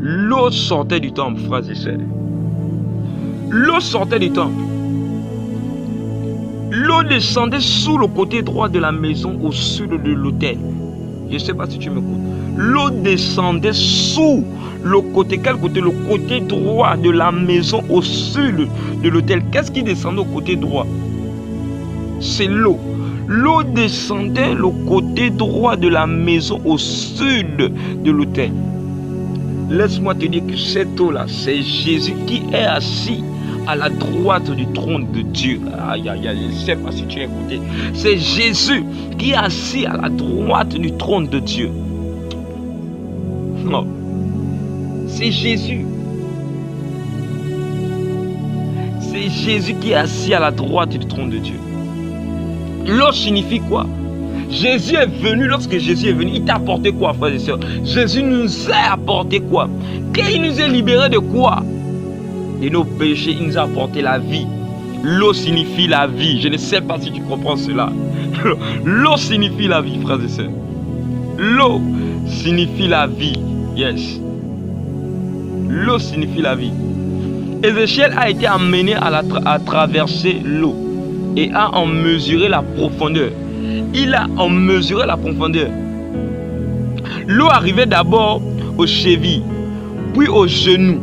L'eau sortait du temple, frères et sœurs. L'eau sortait du temple. L'eau descendait sous le côté droit de la maison au sud de l'autel. Je ne sais pas si tu m'écoutes. L'eau descendait sous le côté, quel côté? Le côté droit de la maison au sud de l'autel. Qu'est-ce qui descendait au côté droit? C'est l'eau. L'eau descendait le côté droit de la maison au sud de l'autel. Laisse-moi te dire que cette eau-là, c'est Jésus qui est assis à la droite du trône de Dieu. Aïe, aïe, aïe, je ne sais pas si tu as écouté. C'est Jésus qui est assis à la droite du trône de Dieu. Non. C'est Jésus. C'est Jésus qui est assis à la droite du trône de Dieu. L'eau signifie quoi? Jésus est venu, lorsque Jésus est venu, il t'a apporté quoi, frères et sœurs? Jésus nous a apporté quoi? Il nous a libérés de quoi? De nos péchés, il nous a apporté la vie. L'eau signifie la vie. Je ne sais pas si tu comprends cela. L'eau signifie la vie, frères et sœurs. L'eau signifie la vie. Yes. L'eau signifie la vie. Ézéchiel a été amené à traverser l'eau et a en mesuré la profondeur. Il a en mesuré la profondeur. L'eau arrivait d'abord aux chevilles, puis aux genoux,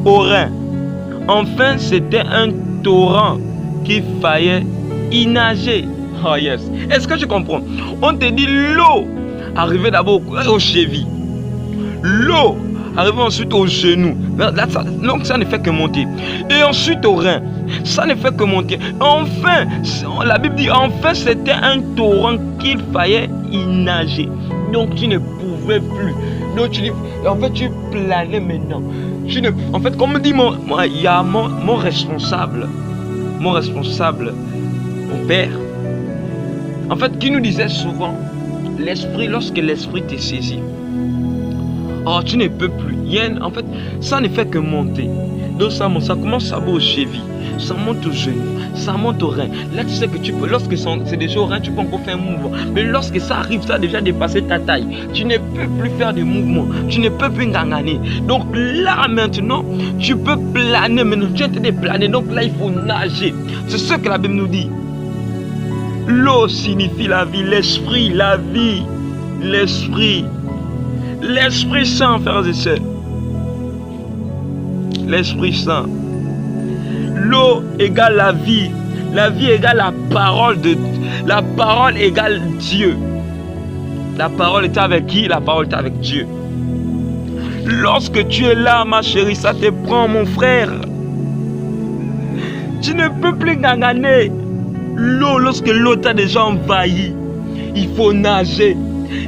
aux reins. Enfin, c'était un torrent qu'il fallait y nager. Oh yes. Est-ce que tu comprends? On te dit l'eau arrivait d'abord aux chevilles. L'eau arrivait ensuite aux genoux. Donc ça ne fait que monter. Et ensuite aux reins. Ça ne fait que monter. Enfin, la Bible dit, enfin c'était un torrent qu'il fallait y nager. Donc tu ne pouvais plus. Donc tu dis, en fait tu planais maintenant. En fait, comme dit il y a mon responsable, mon père, en fait, qui nous disait souvent, l'esprit, lorsque l'esprit te saisit, oh, tu ne peux plus. En fait, ça ne fait que monter. Donc ça commence à aller aux chevilles, ça monte aux genoux, ça monte aux reins. Là, tu sais que tu peux, lorsque c'est déjà aux reins, tu peux encore faire un mouvement. Mais lorsque ça arrive, ça a déjà dépassé ta taille. Tu ne peux plus faire de mouvements. Tu ne peux plus ganganer. Donc là, maintenant, tu peux planer. Maintenant, tu es en train de planer. Donc là, il faut nager. C'est ce que la Bible nous dit. L'eau signifie la vie, l'esprit, la vie, l'esprit. L'Esprit Saint, frères et sœurs. L'Esprit Saint. L'eau égale la vie. La vie égale la parole de Dieu. La parole égale Dieu. La parole est avec qui? La parole est avec Dieu. Lorsque tu es là, ma chérie, ça te prend, mon frère. Tu ne peux plus ganganer. L'eau, lorsque l'eau t'a déjà envahi, il faut nager.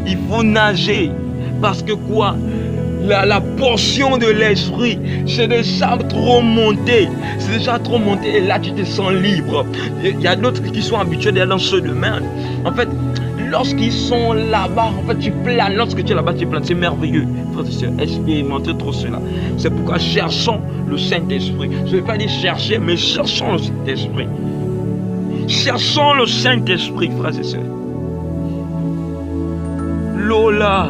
Il faut nager. Parce que quoi? La portion de l'esprit, c'est déjà trop monté. C'est déjà trop monté. Et là, tu te sens libre. Il y a d'autres qui sont habitués d'aller dans ce domaine. En fait, lorsqu'ils sont là-bas, en fait, tu planes. Lorsque tu es là-bas, tu planes. C'est merveilleux. Frères et sœurs, expérimentez trop cela. C'est pourquoi cherchons le Saint-Esprit. Je ne vais pas dire chercher, mais cherchons le Saint-Esprit. Cherchons le Saint-Esprit, frères et sœurs. L'eau là.